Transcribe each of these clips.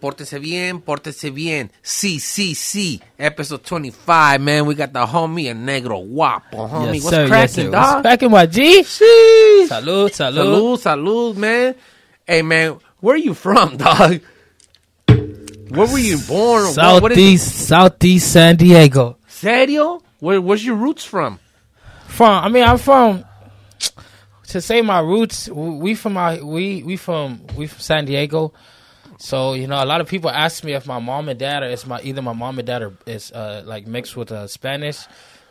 Portense Biennn. CCC. Episode 25, man. We got the homie and Negro Guapo, homie. Yes, What's sir, cracking, yes, dog? What's cracking, my G? Sheesh. Salud, man. Hey, man, where are you from, dog? Where were you born? Southeast San Diego. Serio? Where's your roots from? I'm from. To say my roots, we from San Diego. So, you know, a lot of people ask me if my mom and dad either my mom and dad is like mixed with Spanish.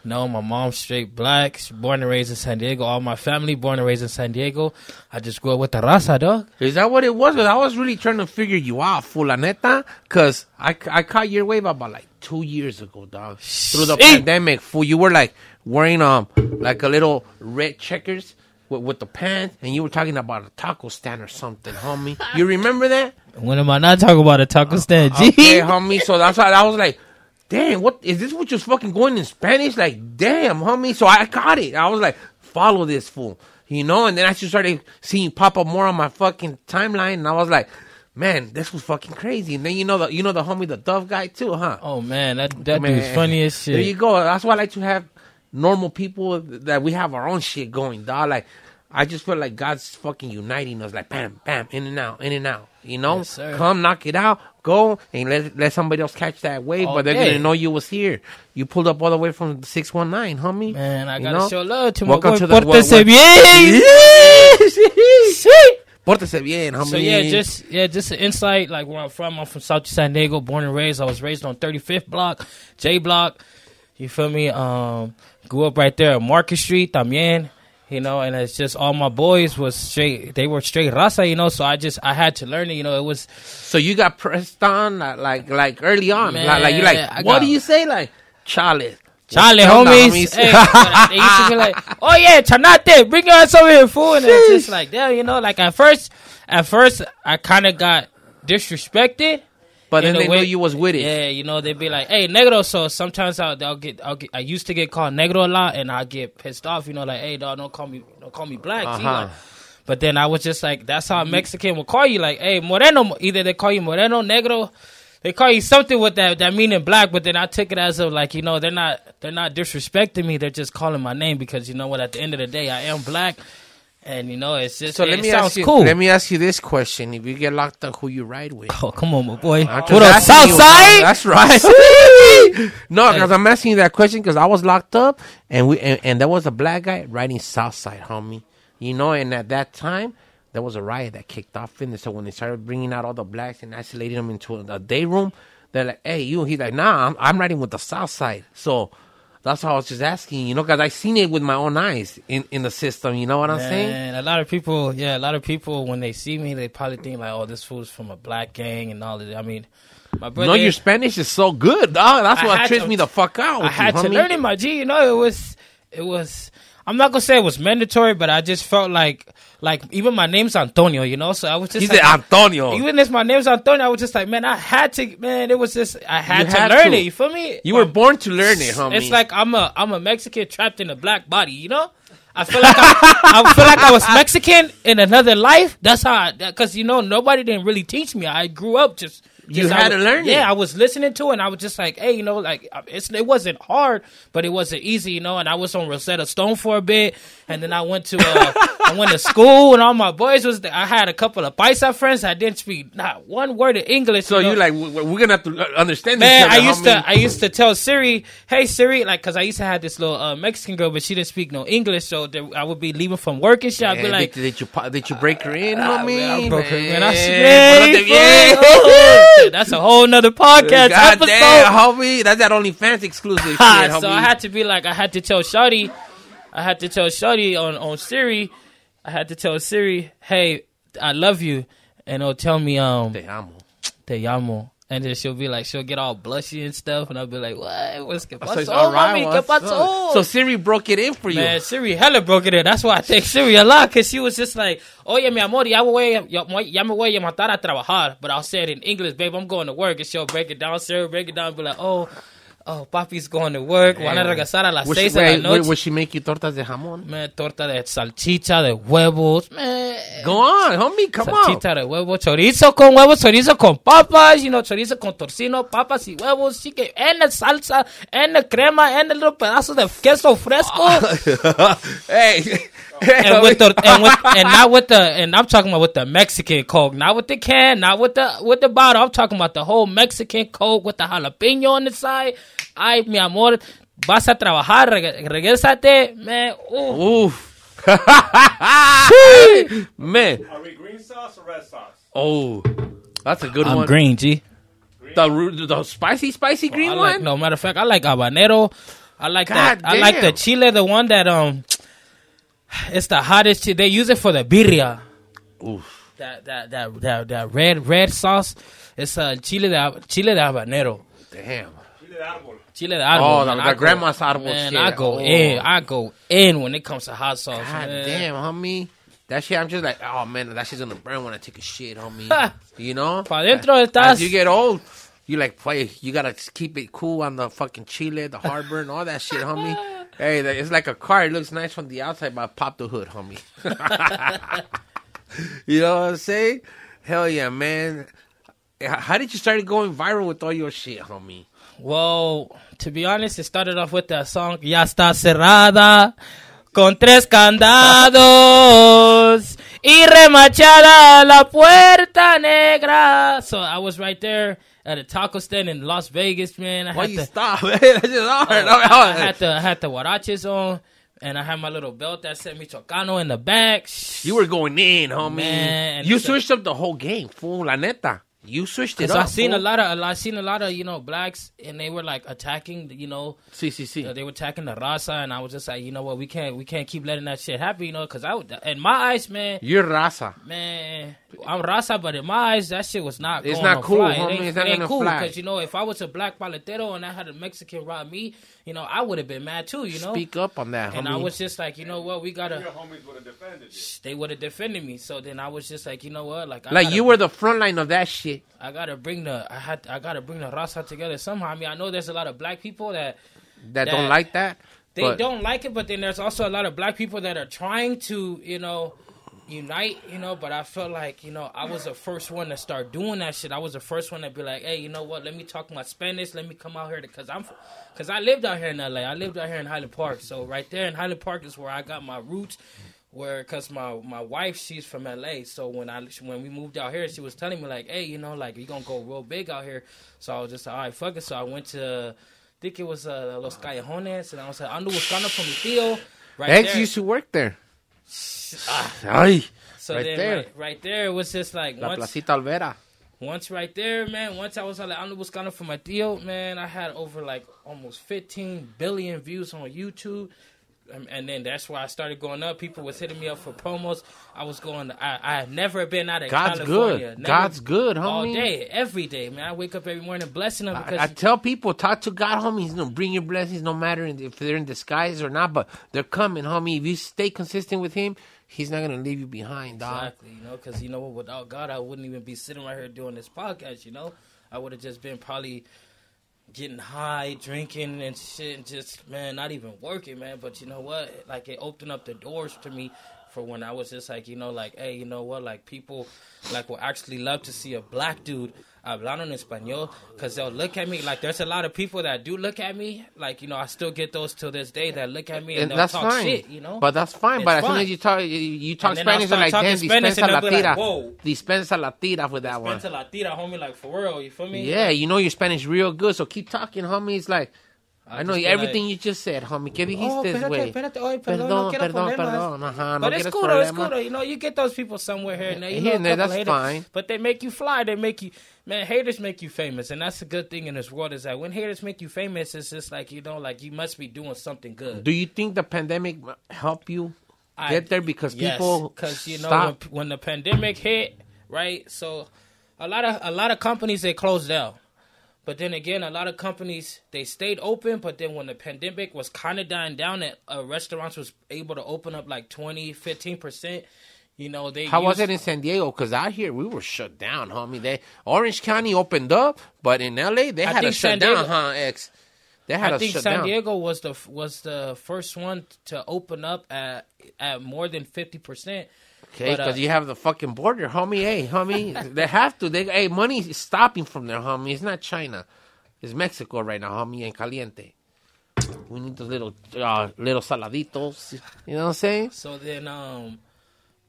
No, my mom's straight black. She's born and raised in San Diego. All my family born and raised in San Diego. I just grew up with the raza, dog. Is that what it was? I was really trying to figure you out, full la neta, because I caught your wave about like 2 years ago, dog. Through the pandemic, fool. You were like wearing like a little red checkers with the pants, and you were talking about a taco stand or something, homie. You remember that? When am I not talking about a taco stand, G? Okay, homie. So that's why I was like, damn, what is this? What you're fucking going in Spanish? Like, damn, homie. So I got it. I was like, follow this fool, you know. And then I just started seeing you pop up more on my fucking timeline, and I was like, man, this was fucking crazy. And then you know the homie, the Dove guy too, huh? Oh man, that dude's funny as shit. There you go. That's why I like to have normal people that we have our own shit going, dog. Like, I just feel like God's fucking uniting us, like bam, bam, in and out, you know? Yes, sir. Come, knock it out, go, and let somebody else catch that wave, but they're going to know you was here. You pulled up all the way from 619, homie. Man, I got to show love to Welcome my to boy, the Portense Biennn. Portense Biennn, homie. So just an insight, like where I'm from South San Diego, born and raised. I was raised on 35th block, J block, you feel me? Grew up right there on Market Street, también. You know, and it's just all my boys was straight. They were straight raza, you know. So I had to learn it. You know, it was. So you got pressed on like early on. Man, like you like. What do you say? Like Chale, homies. Hey, they used to be like, oh yeah, chanate, bring your ass over here, fool. And it's just like, yeah, you know, like at first, I kind of got disrespected. But then they knew you was with it. Yeah, you know, they'd be like, hey, negro. So sometimes I used to get called negro a lot, and I get pissed off, you know, like, hey, dog, don't call me black. Uh-huh. Like, but then I was just like, that's how a Mexican will call you, like, hey, moreno. Either they call you moreno, negro. They call you something with that meaning black, but then I took it as of like, you know, they're not disrespecting me. They're just calling my name because, you know what, at the end of the day, I am black. And, you know, it's just, it sounds cool. Let me ask you this question. If you get locked up, who you ride with? Oh, come on, my boy. What up, Southside? That's right. No, because I'm asking you that question because I was locked up, and there was a black guy riding Southside, homie. You know, and at that time, there was a riot that kicked off in there. So when they started bringing out all the blacks and isolating them into a day room, they're like, hey, you. He's like, nah, I'm riding with the Southside. So that's how I was just asking, you know, because I seen it with my own eyes in the system. You know what I'm saying? And a lot of people, when they see me, they probably think like, oh, this fool's from a black gang and all of that. I mean, my brother. No, your Spanish is so good, dog. That's what trips me the fuck out. I had to learn it, my G. You know, it was. I'm not gonna say it was mandatory, but I just felt like even my name's Antonio, you know. So I was just. He said Antonio. Even if my name's Antonio, I was just like, man, I had to. Man, it was just I had to learn it. You feel me? You were born to learn it, homie. It's like I'm a Mexican trapped in a black body, you know. I feel like I was Mexican in another life. That's how, because you know nobody didn't really teach me. I grew up just. You had to learn it. Yeah, I was listening to it, and I was just like, hey, you know, like, it wasn't hard, but it wasn't easy, you know, and I was on Rosetta Stone for a bit, and then I went to school, and all my boys was there. I had a couple of paisa friends. I didn't speak not one word of English. So you're like, we're going to have to understand this. Man, I used to tell Siri, hey, Siri, like, because I used to have this little Mexican girl, but she didn't speak no English, so I would be leaving from work and shit. I'd be like, did you break her in, homie? I broke her in. That's a whole nother podcast episode. Damn, homie. That's that OnlyFans exclusive shit, homie. So I had to be like, I had to tell Shawty on Siri, I had to tell Siri, hey, I love you. And it'll tell me, te amo. And then she'll get all blushy and stuff. And I'll be like, what? What's que pasó, mami? ¿Qué pasó? So Siri broke it in for you. Man, Siri hella broke it in. That's why I thank Siri a lot. Because she was just like, oye, mi amor, ya me voy a matar a trabajar. But I'll say it in English, babe, I'm going to work. And she'll break it down, Siri break it down. And be like, Oh, papi's going to work. Van a regresar a las 6 de la noche. Would she make you tortas de jamón? Man, torta de salchicha, de huevos. Man. Go on, homie, come on. Salchicha de huevos, chorizo con huevos, chorizo con papas, chorizo con torcino, papas y huevos. Sí que, en la salsa, en la crema, en el little pedazo de queso fresco. Hey. And I'm talking about with the Mexican Coke, not with the can, not with the bottle. I'm talking about the whole Mexican Coke with the jalapeno on the side. Ay, mi amor, vas a trabajar, regresate, man. Oof. Man. Are we green sauce or red sauce? Oh, that's a good one. I'm green, G. The spicy green one? No, matter of fact, I like habanero. I like God that. I like the chile, the one that it's the hottest chile. They use it for the birria. Oof. That red sauce. It's chile de habanero. Damn. Chile de árbol. Oh, the grandma's árbol man, shit. I go in when it comes to hot sauce. God man. damn, homie. That shit, I'm just like, oh man, that shit's gonna burn when I take a shit, homie. You know? Pa dentro estás. As you get old, you like, you gotta keep it cool on the fucking chile, the heartburn, all that shit, homie. Hey, it's like a car. It looks nice from the outside, but pop the hood, homie. You know what I'm saying? Hell yeah, man. How did you start going viral with all your shit, homie? Well, to be honest, it started off with that song, Ya está cerrada, con 3 candados, y remachada la puerta negra. So I was right there at a taco stand in Las Vegas, man. Why you stop, man? That's just hard. I had the huaraches on, and I had my little belt that said Michoacano in the back. You were going in, homie. Man, you switched up the whole game, fool, la neta. You switched it up. I seen a lot of blacks, and they were like attacking, Sí. they were attacking the raza, and I was just like, you know what, we can't keep letting that shit happen, because in my eyes, man, you're raza, man, I'm raza, but in my eyes, that shit was not. It's going not cool, fly. homie. It's not gonna cool fly. Because if I was a black paletero and I had a Mexican rob me, I would have been mad too. Speak up on that, homie. And I was just like, you know what, we gotta. Your homies would have defended you. They would have defended me. So then I was just like, you know what, like you were the front line of that shit. I gotta bring the raza together somehow. I mean, I know there's a lot of black people that don't like that. They don't like it, but then there's also a lot of black people that are trying to, unite, but I felt like, I was the first one to start doing that shit. I was the first one to be like, hey, you know what, let me talk my Spanish, let me come out here, because I lived out here in LA. I lived out here in Highland Park. So right there in Highland Park is where I got my roots. Because my wife, she's from LA, so when we moved out here, she was telling me like, hey, you're gonna go real big out here. So I was just like, all right, fuck it. So I went to, I think it was Los Callejones, and I was like, ando buscando por mi tío. Ex used to work there. Ay, so right then there. Right there, it was just like La Placita Olvera. Once right there, man. Once I was like, ando buscando for my tío, man. I had over like almost 15 billion views on YouTube. And then that's why I started going up. People was hitting me up for promos. I was going. I had never been out of California. God's good, homie. All day, every day, man. I wake up every morning blessing them. Because I tell people, talk to God, homie. He's gonna bring your blessings, no matter if they're in disguise or not. But they're coming, homie. If you stay consistent with Him, He's not gonna leave you behind, dog. Exactly, because without God, I wouldn't even be sitting right here doing this podcast. I would have just been probably getting high, drinking and shit, and just, man, not even working, man. But you know what? Like, it opened up the doors to me for when I was just like, hey, you know what? Like, people, will actually love to see a black dude hablando en español, because they'll look at me. Like, there's a lot of people that do look at me. Like, I still get those till this day that look at me and they'll that's talk fine. shit, But that's fine. But as soon as you talk Spanish, they're like, damn, dispensa la tira. Dispensa la tira with that one. Dispensa la tira, homie, like, for real, you feel me? Yeah, your Spanish real good, so keep talking, homie. It's like, I know everything you just said, homie. ¿Qué dijiste, güey? Perdón. Ajá, but it's cool, you get those people somewhere here and there. Here and there, that's haters, fine. But they make you fly. They make you, man, haters make you famous. And that's a good thing in this world, is that when haters make you famous, it's just like, you must be doing something good. Do you think the pandemic helped you get there? Because people because, when the pandemic hit, right? So a lot of companies, they closed down. But then again, a lot of companies, they stayed open. But then when the pandemic was kind of dying down, restaurants was able to open up like 15%. How was it in San Diego? Because out here, we were shut down, homie. Orange County opened up, but in LA, they had to shut down, huh, X? They had I to think shut San down. Diego was the first one to open up at more than 50%. Okay, because you have the fucking border, homie. Hey, homie, they have to. Hey, money is stopping from there, homie. It's not China. It's Mexico right now, homie, and caliente. We need those little saladitos. You know what I'm saying? So then,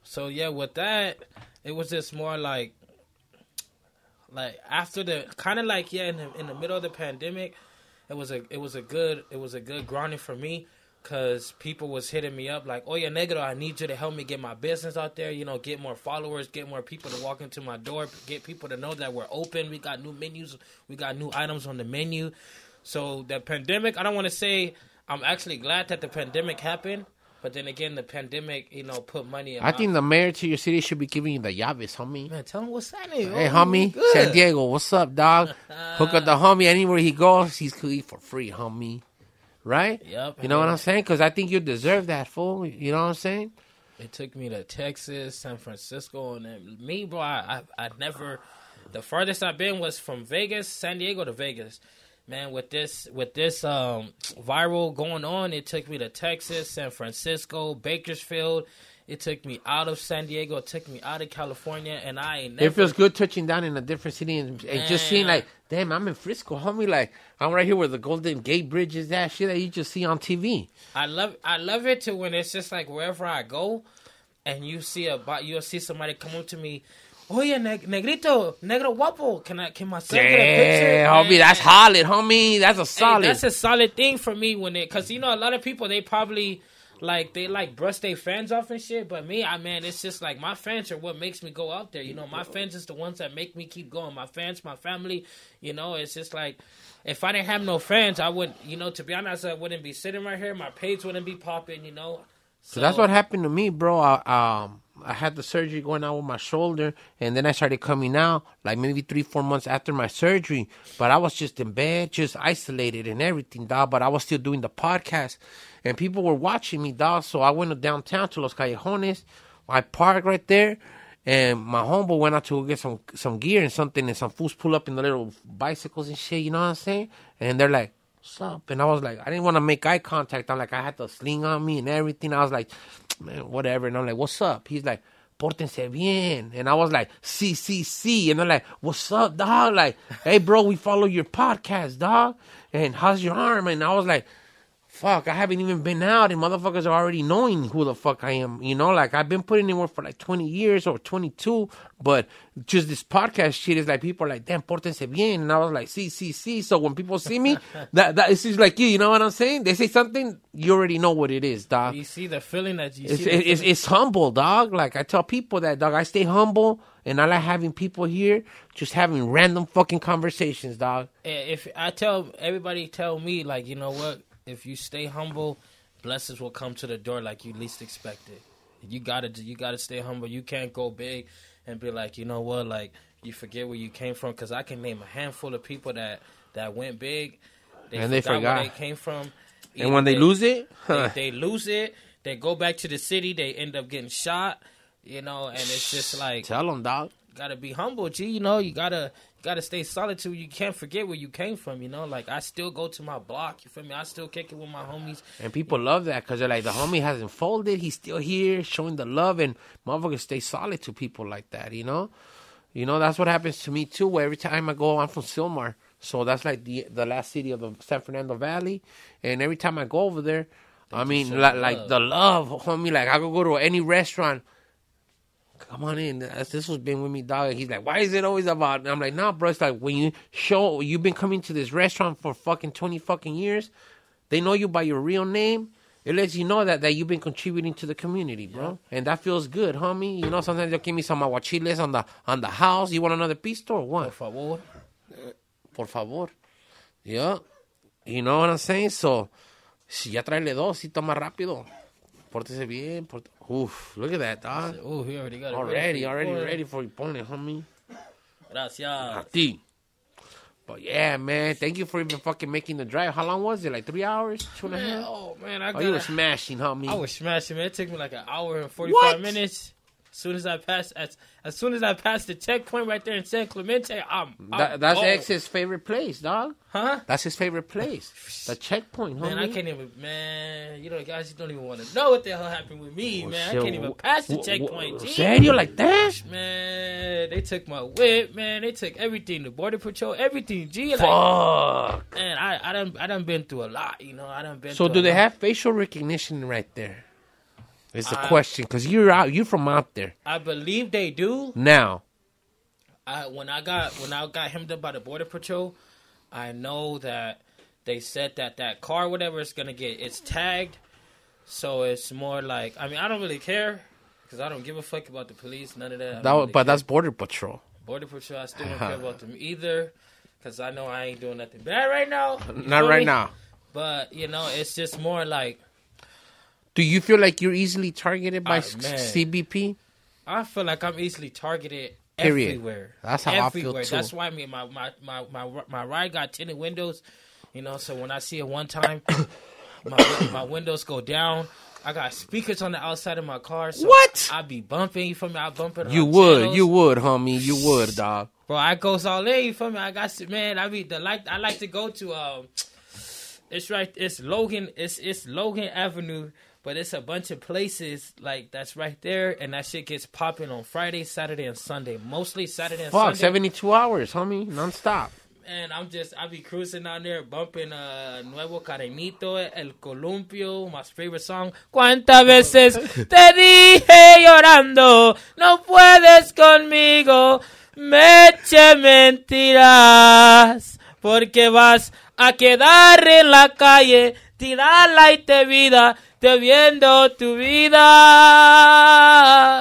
so yeah, with that, it was just more like after the kind of like in the middle of the pandemic, it was a good grinding for me. Cause people was hitting me up like, "Oh yeah, Negro, I need you to help me get my business out there. You know, get more followers, get more people to walk into my door, get people to know that we're open. We got new menus, we got new items on the menu." So the pandemic, I don't want to say I'm actually glad that the pandemic happened, but then again, the pandemic, you know, put money in. I think the mayor to your city should be giving you the llaves, homie. Man, tell him what's happening. Hey, homie, San Diego, what's up, dog? Hook up the homie anywhere he goes. He's could eat for free, homie. Right? Yep. You know what I'm saying? Because I think you deserve that, fool. You know what I'm saying? It took me to Texas, San Francisco, and then me, bro. I never. The farthest I've been was from Vegas, San Diego to Vegas. Man, with this viral going on, it took me to Texas, San Francisco, Bakersfield. It took me out of San Diego. It took me out of California, and I ain't never. It feels good touching down in a different city and just seeing like, damn, I'm in Frisco, homie. Like, I'm right here where the Golden Gate Bridge is. That shit that you just see on TV. I love it too when it's just like wherever I go, and you'll see somebody come up to me. Oh yeah, Negrito, Negro Guapo. Can my son get a picture? Yeah, homie, that's solid, homie. That's a solid. Hey, that's a solid thing for me because you know a lot of people they probably. They brush their fans off and shit, but me, it's just like my fans are what makes me go out there. You know, my fans is the ones that make me keep going. My fans, my family, you know, it's just like if I didn't have no fans, I wouldn't, you know, to be honest, I wouldn't be sitting right here. My page wouldn't be popping, you know. So that's what happened to me, bro. I had the surgery going on with my shoulder, and then I started coming out like maybe 3-4 months after my surgery. But I was just in bed, just isolated and everything, dog. But I was still doing the podcast, and people were watching me, dog. So I went downtown to Los Callejones. I parked right there, and my homeboy went out to go get some gear and something, and some fools pull up in the little bicycles and shit, you know what I'm saying? And they're like, "What's up?" And I was like, I didn't want to make eye contact. I'm like, I had the sling on me and everything. I was like, man, whatever. And I'm like, "What's up?" He's like, "Portense Biennn." And I was like, C. And they're like, "What's up, dog?" Like, "Hey, bro, we follow your podcast, dog. And how's your arm?" And I was like, fuck, I haven't even been out, and motherfuckers are already knowing who the fuck I am. You know, like, I've been putting in work for like 20 years or 22, but just this podcast shit is like, people are like, damn, Portense Biennn. And I was like, see. So when people see me, that it's just like you know what I'm saying? They say something, you already know what it is, dog. You see the feeling that you It's humble, dog. Like, I tell people that, dog, I stay humble, and I like having people here, just having random fucking conversations, dog. If I tell me, like, you know what? If you stay humble, blessings will come to the door like you least expected. You gotta stay humble. You can't go big and be like, you know what, like, you forget where you came from. Because I can name a handful of people that went big, they forgot where they came from. And when they lose it, they lose it. They go back to the city. They end up getting shot. You know, and it's just like, tell them, dog. Gotta be humble, G. You know, you gotta stay solid too. You can't forget where you came from. You know, like, I still go to my block. You feel me? I still kick it with my homies. And people love that because they're like, the homie hasn't folded. He's still here, showing the love, and motherfuckers stay solid to people like that. You know, that's what happens to me too. Where every time I go, I'm from Silmar, so that's like the last city of the San Fernando Valley. And every time I go over there, I mean, like the love, homie. Like, I could go to any restaurant. Come on in. This was been with me, dog. He's like, why is it always about? And I'm like, nah, bro. It's like when you've been coming to this restaurant for fucking 20 fucking years. They know you by your real name. It lets you know that you've been contributing to the community, bro. Yeah. And that feels good, homie. You know, sometimes they'll give me some aguachiles on the house. You want another pisto or what? Por favor. Por favor. Yeah. You know what I'm saying? So, si ya tráele dos, si toma rápido. Pórtese bien. Oof, look at that, dog. Oh, he already got it. Already ready for your opponent, homie. Gracias. A ti. But yeah, man, thank you for even fucking making the drive. How long was it? Like 3 hours? 2.5? Oh, man. You were smashing, homie. I was smashing, man. It took me like an hour and 45 minutes. As soon as I pass the checkpoint right there in San Clemente, That's X's favorite place, dog. Huh? That's his favorite place. The checkpoint, homie. Man, I can't even. Man, you know, guys, you don't even want to know what the hell happened with me, man. I can't even pass the checkpoint. Serio, like that? Man, they took my whip, man. They took everything, the border patrol, everything. G, like, fuck. Man, I done been through a lot, you know. I done been. So through do a they lot. have facial recognition right there? Is the question, because you're from out there. I believe they do. Now, when I got hemmed up by the border patrol, I know that they said that car, whatever, it's gonna get, it's tagged. So it's more like, I mean, I don't really care because I don't give a fuck about the police, none of that. but that's border patrol. Border patrol, I still don't care about them either because I know I ain't doing nothing bad right now. Not right now. But you know, it's just more like. Do you feel like you're easily targeted by CBP? I feel like I'm easily targeted everywhere. That's how I feel too. That's why my ride got tinted windows. You know, so when I see it one time, my windows go down. I got speakers on the outside of my car. So what? I be bumping. You feel me? I bump it. You would, homie. You would, dog. Bro, I goes all in. You feel me? I got man. I like to go to It's Logan. It's Logan Avenue. But it's a bunch of places like that's right there, and that shit gets popping on Friday, Saturday, and Sunday. Mostly Saturday and Sunday. 72 hours, homie, nonstop. And I be cruising down there, bumping Nuevo Carenito, El Columpio, my favorite song. ¿Cuántas veces te dije llorando, no puedes conmigo, me eché mentiras, porque vas a quedar en la calle, tirarla y te vida. Te viendo tu vida.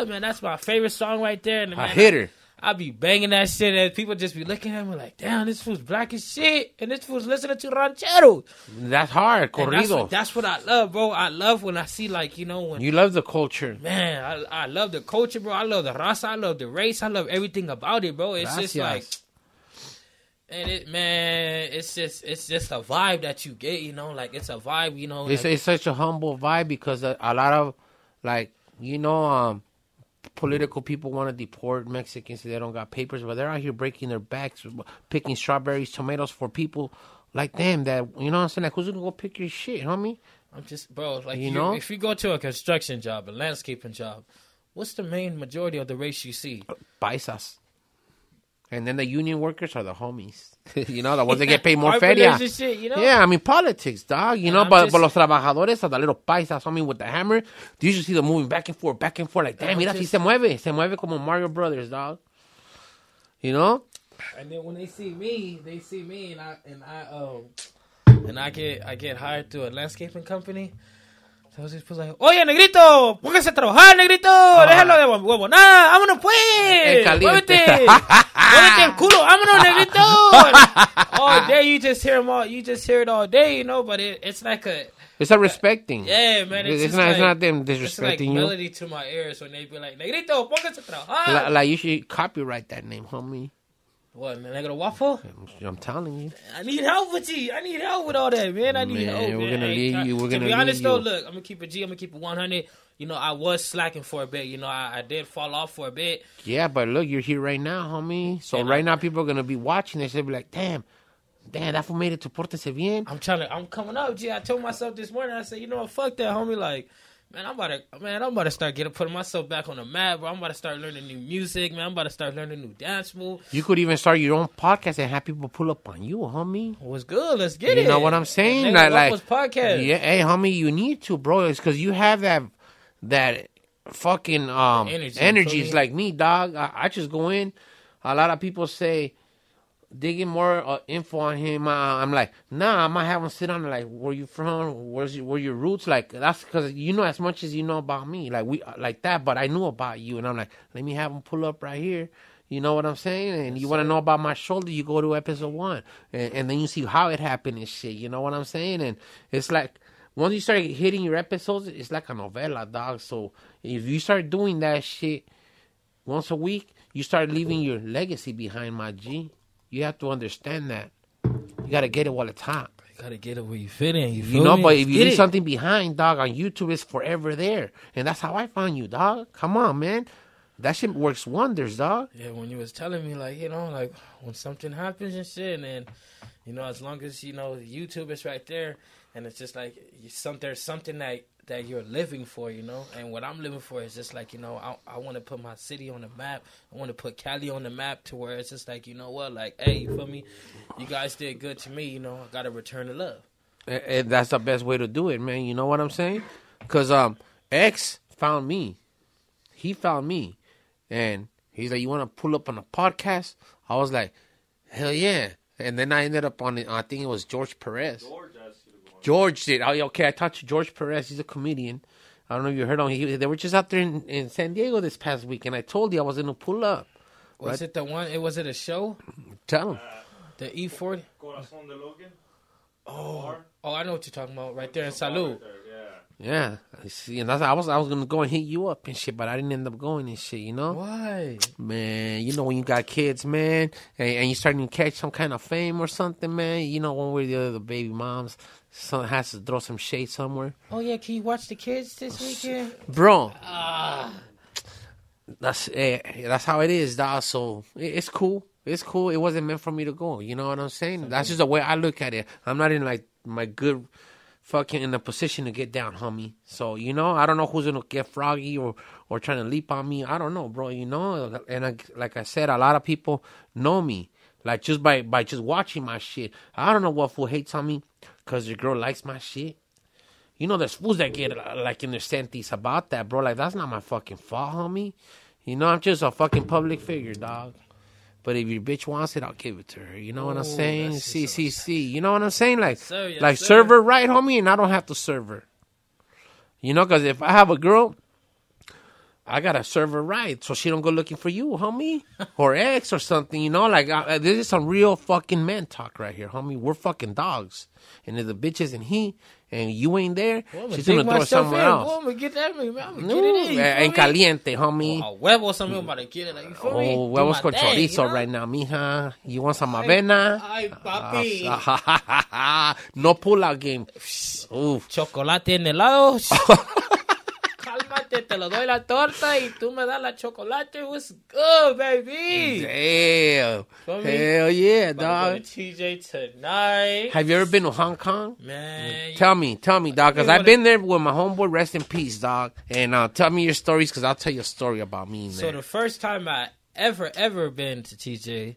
Man, that's my favorite song right there. And, man, I hit her. I be banging that shit and people just be looking at me like, damn, this fool's black as shit. And this fool's listening to ranchero. That's hard, corrido. That's what I love, bro. I love when I see like, you know. When you love the culture. Man, I love the culture, bro. I love the raza. I love the race. I love everything about it, bro. It's just like. And it's just a vibe that you get, you know, like it's a vibe, you know. It's such a humble vibe because a lot of, like, you know, political people want to deport Mexicans if they don't got papers, but they're out here breaking their backs, picking strawberries, tomatoes for people like them that, you know what I'm saying? Like, who's going to go pick your shit, homie? I'm just, bro, like, you know? If you go to a construction job, a landscaping job, what's the main majority of the race you see? Paisas. And then the union workers are the homies. You know, the ones that get paid more feria. Shit, you know? Yeah, I mean, politics, dog. You know, but los trabajadores are the little paisas, homie, with the hammer. You usually see them moving back and forth. Like, damn, mira, si se mueve. Se mueve como Mario Brothers, dog. You know? And then when they see me and I get hired to a landscaping company. Entonces, pues, like, oye, negrito, póngase a trabajar, negrito, déjalo de huevo, nada, vámonos, pues, muévete el culo, vámonos, negrito. All day, you just hear it all day, you know, but it's like it's a respect thing. Yeah, man, it's not them disrespecting it's like you. melody to my ears when they be like, negrito, póngase a trabajar. Like, you should copyright that name, homie. What, Negro Guapo? I'm telling you. I need help with you. I need help with all that, man. I need help, man. We're going to leave you. To be honest, though, look, I'm going to keep it G. I'm going to keep it 100. You know, I was slacking for a bit. You know, I did fall off for a bit. Yeah, but look, you're here right now, homie. So right now, people are going to be watching this. They'll be like, damn, that fool made it to Portense Biennn. I'm coming up, G. I told myself this morning, I said, you know what, fuck that, homie. Like, man, I'm about to start putting myself back on the map, bro. I'm about to start learning new music, man. I'm about to start learning new dance moves. You could even start your own podcast and have people pull up on you, homie. What's good? Let's get it. You know what I'm saying? Like podcast. Yeah, hey, homie, you need to, bro. It's because you have that fucking energy. It's like me, dog. I just go in. A lot of people say, digging more info on him. I'm like, nah, I might have him sit on like, where you from? Where your roots? Like, that's because you know as much as you know about me. Like, we like that, but I knew about you. And I'm like, let me have him pull up right here. You know what I'm saying? And you want to know about my shoulder, you go to episode 1. And then you see how it happened and shit. You know what I'm saying? And it's like, once you start hitting your episodes, it's like a novela, dog. So if you start doing that shit once a week, you start leaving your legacy behind, my G. You have to understand that. You got to get it while it's hot. You got to get it where you fit in. You know, but if you leave something behind, dog, on YouTube, it's forever there. And that's how I found you, dog. Come on, man. That shit works wonders, dog. Yeah, when you was telling me, like, like when something happens and shit, and then, as long as, YouTube is right there, and it's just like, there's something that you're living for, and what I'm living for is just like, I want to put my city on the map. I want to put Cali on the map to where it's just like, like, hey, you feel me? You guys did good to me, I got to return the love. And that's the best way to do it, man. You know what I'm saying? Because X found me. He found me. And he's like, you want to pull up on a podcast? I was like, hell yeah. And then I ended up on it. I think it was George Perez. George did. Oh, okay, I talked to George Perez. He's a comedian. I don't know if you heard him. They were just out there in San Diego this past week. And I told you I was going to pull up. Was it the one? Was it a show? Tell him. The E40? Corazon de Logan. Oh, I know what you're talking about. Right there in Salud. Yeah, see, and I was gonna go and hit you up and shit, but I didn't end up going and shit. Why? Man, when you got kids, man, and you starting to catch some kind of fame or something, man. One way or the other, the baby moms, someone has to throw some shade somewhere. Oh yeah, can you watch the kids this weekend, bro? That's how it is, dog. So it's cool. It's cool. It wasn't meant for me to go. You know what I'm saying? That's just the way I look at it. I'm not in like my good. Fucking in a position to get down, homie. So, I don't know who's going to get froggy or trying to leap on me. I don't know, bro, And like I said, a lot of people know me. Like, just by just watching my shit. I don't know what fool hates on me because your girl likes my shit. There's fools that get, like, in their senties about that, bro. Like, that's not my fucking fault, homie. I'm just a fucking public figure, dog. But if your bitch wants it, I'll give it to her. You know what I'm saying? CCC. You know what I'm saying? Like, serve her right, homie, and I don't have to serve her. Because if I have a girl, I got to serve her right so she don't go looking for you, homie. Or ex or something, Like, this is some real fucking man talk right here, homie. We're fucking dogs. And if the bitch isn't he, and you ain't there, she's going to throw it somewhere else. I'm going to get that. I'm going to get it in. En caliente, homie. Huevos, something I'm about to get it. Like, you feel me? Huevos con chorizo right now, mija. You want some avena? Ay, papi. No pull-out game. Uf. Chocolate en helado. Cálmate, te lo doy la torta y tú me das la chocolate. What's good, baby? Damn. Hell yeah, dog. Go to TJ tonight. Have you ever been to Hong Kong? Man. Tell me, dog, because I've been there with my homeboy, rest in peace, dog. And tell me your stories, because I'll tell you a story about me there. So the first time I ever been to TJ,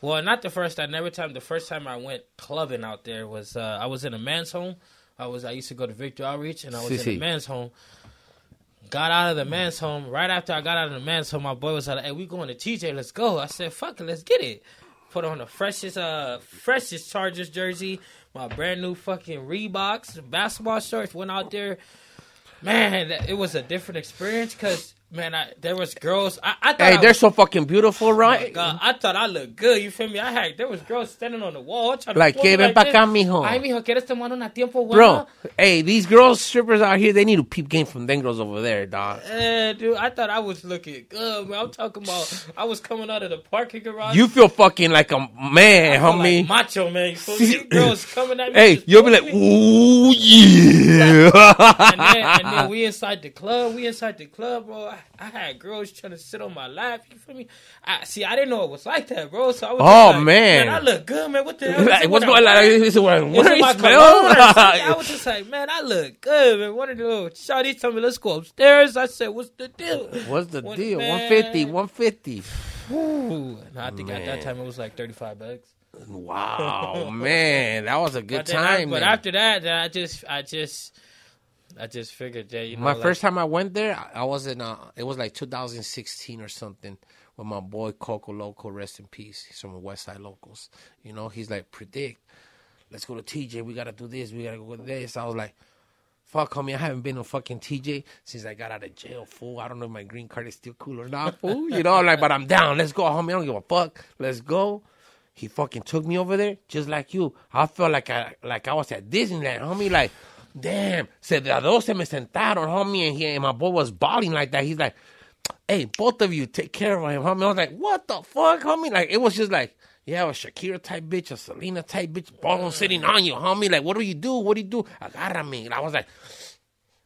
well, not the first time, the first time I went clubbing out there was, I was in a man's home. I used to go to Victor Outreach, and I was in a man's home. Got out of the man's home. Right after I got out of the man's home, my boy was like, hey, we going to TJ, let's go. I said, fuck it, let's get it. Put on the freshest Chargers jersey, my brand new fucking Reeboks, basketball shorts, went out there. Man, it was a different experience because, man, there was girls. I thought they're so fucking beautiful, right? Oh God, I thought I looked good. You feel me? There was girls standing on the wall trying like, que ven pa' acá, mijo. Ay, mijo, ¿quieres tomar una tiempo buena? Bro, hey, these girls, strippers out here, they need to peep game from them girls over there, dog. Dude, I thought I was looking good, man. I'm talking about, I was coming out of the parking garage. You feel fucking like a man, homie. Like macho, man. You feel me? Girls coming at me. Hey, you'll be like, ooh, yeah. and then we inside the club, bro. I had girls trying to sit on my lap. You feel me? I didn't know it was like that, bro. So I was man, I look good, man. What the hell? Like, what's going on? Is it what I smell? I was just like, man, I look good, man. One of the little shawties told me, let's go upstairs. I said, what's the deal? What's the deal? Man. 150. Ooh. No, I think at that time it was like $35. Wow, man, that was a good time. But after that, I just figured that, my first time I went there, I was in it was like 2016 or something with my boy Coco Loco, rest in peace. He's from the West Side Locals. He's like, Predikt, let's go to TJ. We gotta do this. We gotta go with this. I was like, fuck, homie, I haven't been to fucking TJ since I got out of jail, fool. I don't know if my green card is still cool or not, fool. I'm like, but I'm down. Let's go, homie. I don't give a fuck. Let's go. He fucking took me over there, just like you. I felt like I was at Disneyland, homie. Like, damn. Se de a dos se me sentaron, homie, and my boy was bawling like that. He's like, hey, both of you take care of him, homie. I was like, what the fuck, homie? Like, it was just like, yeah, a Shakira type bitch, a Selena type bitch, bone sitting on you, homie. Like, what do you do? Agárrame. And I was like,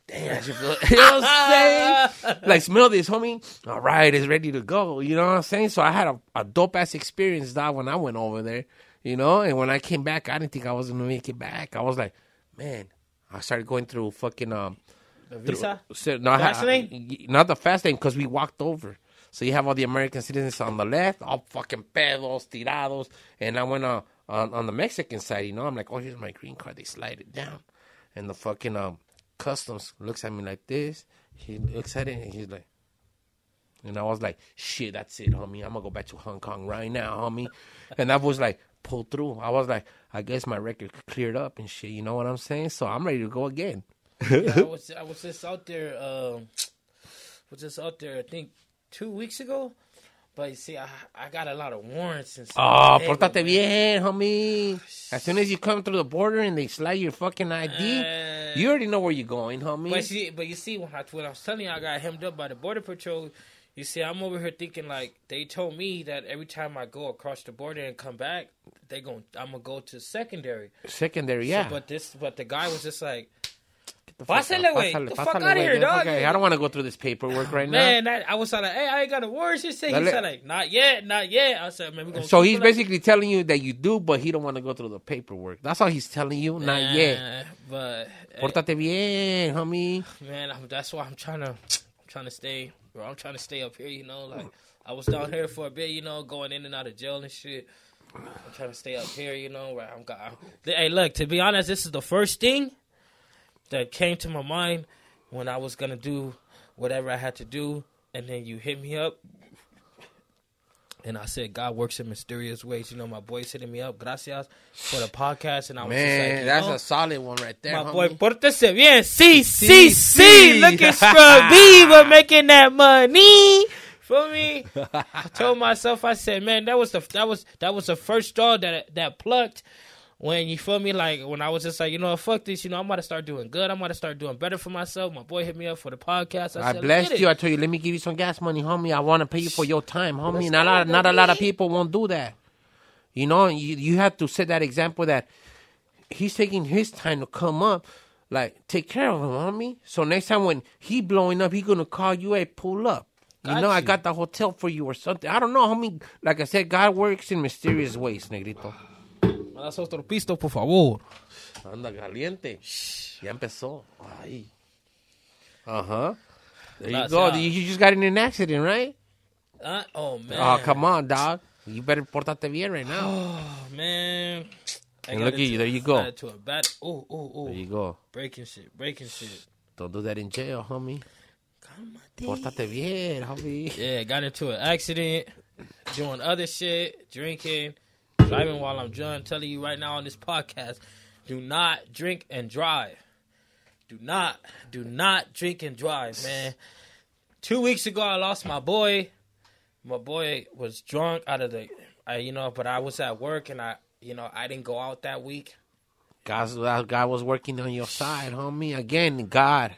damn, that shit feel, you know what I'm saying? Like, smell this, homie. All right, it's ready to go. You know what I'm saying? So I had a dope-ass experience, dog, when I went over there, you know? And when I came back, I didn't think I was going to make it back. I was like, man, I started going through fucking... the visa? Fast lane? Not the fast lane, because we walked over. So you have all the American citizens on the left, all fucking pedos, tirados. And I went on the Mexican side, you know? I'm like, oh, here's my green card. They slide it down. And the fucking... customs looks at me like this. He looks at it and he's like, and I was like, shit, that's it, homie. I'm gonna go back to Hong Kong right now, homie. And that was like pulled through. I was like, I guess my record cleared up and shit. You know what I'm saying? So I'm ready to go again. Yeah, I was just out there. I think 2 weeks ago. But you see, I got a lot of warrants and stuff. Oh, portate bien, homie. As soon as you come through the border and they slide your fucking ID, you already know where you're going, homie. But you see, when I was telling you, I got hemmed up by the Border Patrol. You see, I'm over here thinking, like, they told me that every time I go across the border and come back, I'm going to go to secondary. Secondary, yeah. But the guy was just like, Get the fuck out of here, dog. I don't want to go through this paperwork right now. Man, I was like, hey, I ain't got a word. He said, like, not yet. I said, man, we gonna. So he's basically telling you that you do, but he don't want to go through the paperwork. That's all he's telling you. Not yet. But Portate bien, homie. Man, that's why I'm trying to stay. Bro, I'm trying to stay up here. You know, like I was down here for a bit. You know, going in and out of jail and shit. I'm trying to stay up here. You know, where hey, look. To be honest, this is the first thing that came to my mind when I was going to do whatever I had to do, and then you hit me up, and I said, God works in mysterious ways. You know, my boy's hitting me up, gracias, for the podcast, and I was just like, that's a solid one right there, my homie. boy, Portense Biennn, see, look at Scrub B, we're making that money. For me, I told myself, I said, man, that was the first straw that plucked. When, you feel me, like, when I was just like, you know, fuck this, you know, I'm about to start doing good. I'm about to start doing better for myself. My boy hit me up for the podcast. I blessed you. I told you, let me give you some gas money, homie. I want to pay you for your time, homie. Not a lot of people won't do that. You know, you have to set that example that he's taking his time to come up. Like, take care of him, homie. So next time when he blowing up, he going to call you, hey, pull up. I got the hotel for you or something. I don't know, homie. Like I said, God works in mysterious ways, negrito. Das otro pisto, por favor. Anda caliente. Ya empezó. Ay. Uh-huh. There you go. You just got in an accident, right? Oh, man. Oh, come on, dog. You better portate bien right now. Oh, man. And look at you. There you go. Oh. There you go. Breaking shit. Don't do that in jail, homie. Portate bien, homie. Yeah, got into an accident, doing other shit, drinking, driving while I'm drunk. Telling you right now on this podcast, do not drink and drive. Do not drink and drive, man. 2 weeks ago, I lost my boy. My boy was drunk but I was at work and I didn't go out that week. God was working on your side, homie. Again, God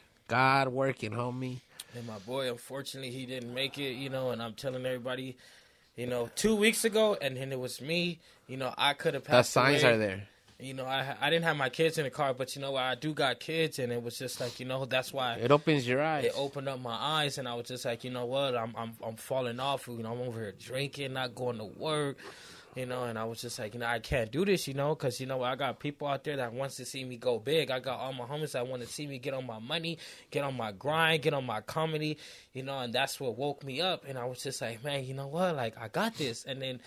working, homie. And my boy, unfortunately, he didn't make it, and I'm telling everybody, 2 weeks ago, and then it was me, I could have passed away. The signs are there. I didn't have my kids in the car, but I do got kids, and it was just like, that's why. It opens your eyes. It opened up my eyes, and I was just like, you know what, I'm falling off, I'm over here drinking, not going to work. And I was just like, I can't do this, because, I got people out there that wants to see me go big. I got all my homies that want to see me get on my money, get on my grind, get on my comedy, and that's what woke me up. And I was just like, man, you know what? Like, I got this. And then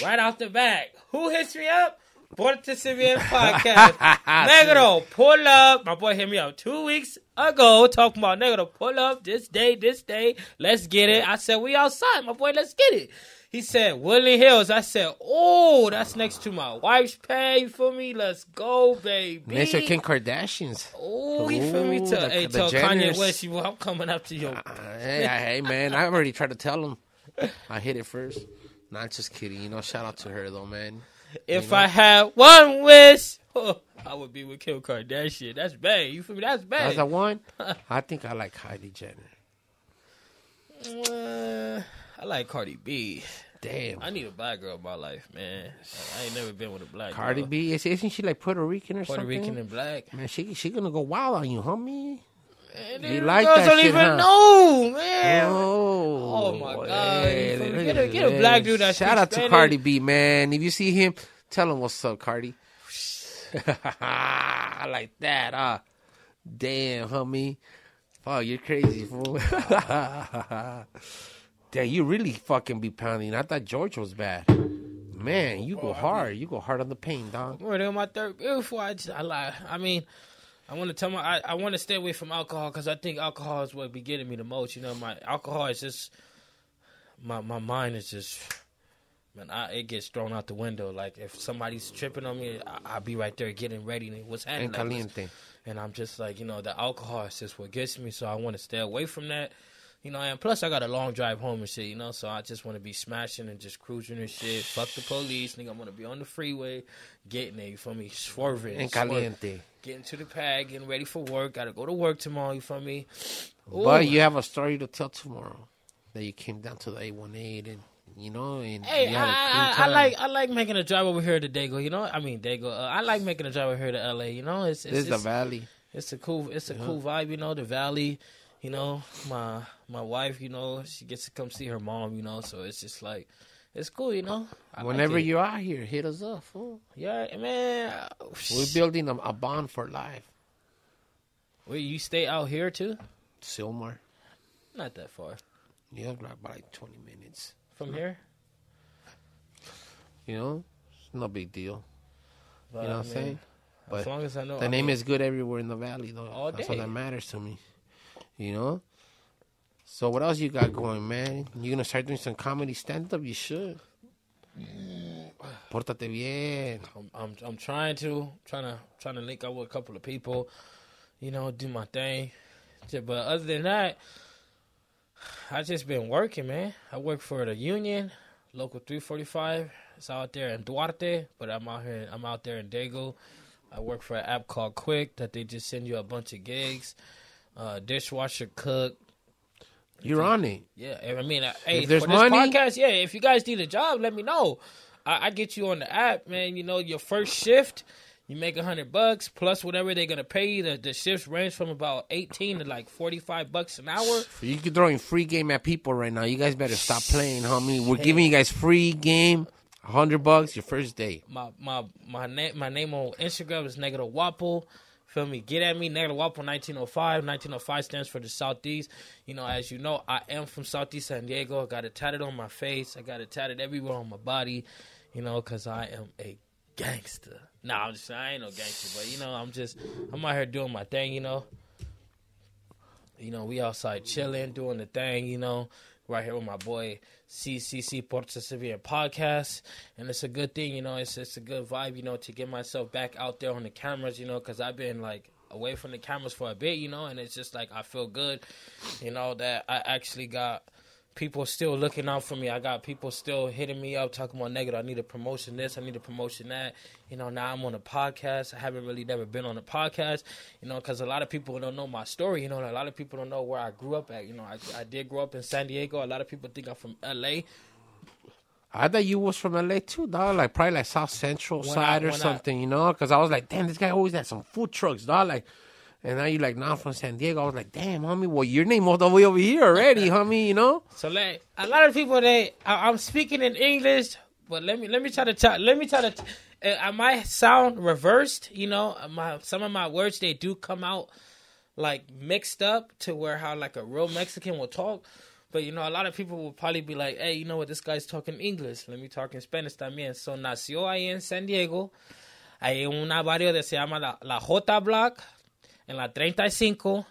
right off the bat, who hits me up? Portense Biennn podcast. Negro, pull up. My boy hit me up 2 weeks ago talking about Negro, pull up this day. Let's get it. I said, we outside, my boy, let's get it. He said, Woodland Hills. I said, oh, that's next to my wife's pay. You feel me? Let's go, baby. Next to Kim Kardashians. Oh, you feel me? Tell Kanye West, I'm coming up to you. Hey, man, I already tried to tell him. I hit it first. Not just kidding. Shout out to her, though, man. If I had one wish, I would be with Kim Kardashian. That's bad. You feel me? That's bad. That's the one? I think I like Kylie Jenner. I like Cardi B. Damn. I need a black girl in my life, man. I ain't never been with a black girl. Cardi B? Isn't she like Puerto Rican or something? Puerto Rican and black. Man, she gonna go wild on you, homie. You like girls that don't shit, even huh? know, man. Oh my God. hey, Get a black dude that shout out speaks to Spanish. Cardi B, man. If you see him, tell him what's up, Cardi. I like that, damn, homie. Oh, you're crazy, fool. Damn, you really fucking be pounding. I thought George was bad. Man, you go hard. You go hard on the pain, dog. More than my third beer before I lie. I mean, I want to tell I want to stay away from alcohol because I think alcohol is what be getting me the most. You know, my alcohol is just my mind is just, man, it gets thrown out the window. Like if somebody's tripping on me, I'll be right there getting ready. What's happening? And caliente. And I'm just like, the alcohol is just what gets me. So I want to stay away from that. And plus I got a long drive home and shit, so I just want to be smashing and just cruising and shit. Fuck the police, nigga. I'm going to be on the freeway, getting it, you feel me, swerving. And caliente. Getting to the pad, getting ready for work. Got to go to work tomorrow, you feel me? Ooh. But you have a story to tell tomorrow that you came down to the 818 and, and hey, you had a cool time. I like making a drive over here to Dago, Dago. I like making a drive over here to LA, It's the valley. It's a cool vibe, the valley. My wife, she gets to come see her mom, so it's just like, it's cool, Whenever you're out here, hit us up, fool. Yeah, man. We're building a bond for life. Wait, you stay out here too? Silmar. Not that far. Yeah, like 20 minutes. From here? It's no big deal. But, you know what I'm saying? But as long as I know. The name is good everywhere in the valley, though. All day. That's all that matters to me. So what else you got going, man? You gonna start doing some comedy stand-up? You should. Pórtate bien. I'm trying to link up with a couple of people, do my thing. But other than that, I just been working, man. I work for the union, local 345. It's out there in Duarte, but I'm out there in Dago. I work for an app called Quick that they just send you a bunch of gigs. Dishwasher, cook. You're on it. Yeah, I mean, hey, if there's for this money, podcast, yeah, if you guys need a job, let me know. I get you on the app, man. Your first shift, you make $100 plus whatever they're gonna pay you. The shifts range from about 18 to like $45 an hour. You can throw in free game at people right now. You guys better stop playing, homie. We're giving you guys free game, $100 your first day. My name on Instagram is Negro Guapo. Feel me? Get at me, Negro Guapo 1905. 1905 stands for the Southeast. As you know, I am from Southeast San Diego. I got it tatted on my face. I got it tatted everywhere on my body, because I am a gangster. Nah, I ain't no gangster, but, I'm out here doing my thing, we outside chilling, doing the thing, right here with my boy CCC Portense Biennn podcast, and it's a good thing, it's a good vibe, to get myself back out there on the cameras, because I've been like away from the cameras for a bit, and it's just like I feel good, that I actually got people still looking out for me. I got people still hitting me up, talking about negative. I need a promotion this, I need a promotion that. Now I'm on a podcast. I haven't really never been on a podcast, because a lot of people don't know my story. A lot of people don't know where I grew up at. I did grow up in San Diego. A lot of people think I'm from LA. I thought you was from LA too, dog. Like probably like South Central side or something, because I was like, damn, this guy always had some food trucks, dog. Like, and now you're like, nah, I'm from San Diego. I was like, damn, homie, well, your name all the way over here already, homie, So like a lot of people, I'm speaking in English, but let me try to. I might sound reversed, some of my words, they do come out like mixed up to where how like a real Mexican will talk. But, a lot of people will probably be like, hey, you know what, this guy's talking English. Let me talk in Spanish también. So, nació ahí en San Diego. Hay un barrio que se llama la J Block, en la 35.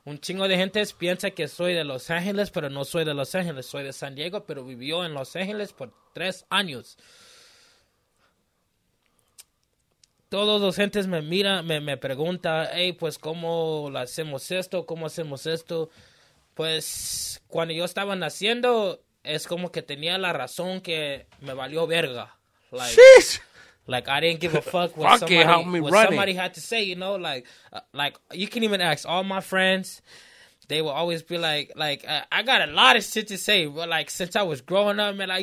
Un chingo de gente piensa que soy de Los Ángeles, pero no soy de Los Ángeles. Soy de San Diego, pero vivió en Los Ángeles por 3 años. Todos los gentes me miran, me preguntan, hey, pues, ¿cómo hacemos esto? ¿Cómo hacemos esto? Pues, cuando yo estaba naciendo, es como que tenía la razón que me valió verga. Like I didn't give a fuck what somebody had to say, like you can even ask all my friends. they will always be like, I got a lot of shit to say, but like since I was growing up, man, I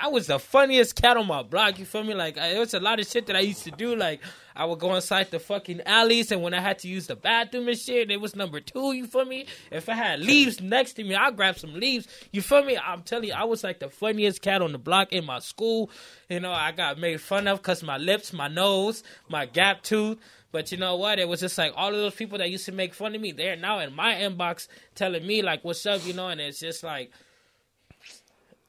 was the funniest cat on my block. You feel me? Like there was a lot of shit that I used to do. Like I would go inside the fucking alleys, and when I had to use the bathroom and shit, it was number 2. You feel me? If I had leaves next to me, I'd grab some leaves. You feel me? I'm telling you, I was like the funniest cat on the block in my school. You know, I got made fun of because my lips, my nose, my gap tooth. But you know what? It was just like all of those people that used to make fun of me, they're now in my inbox telling me like, what's up, you know? And it's just like,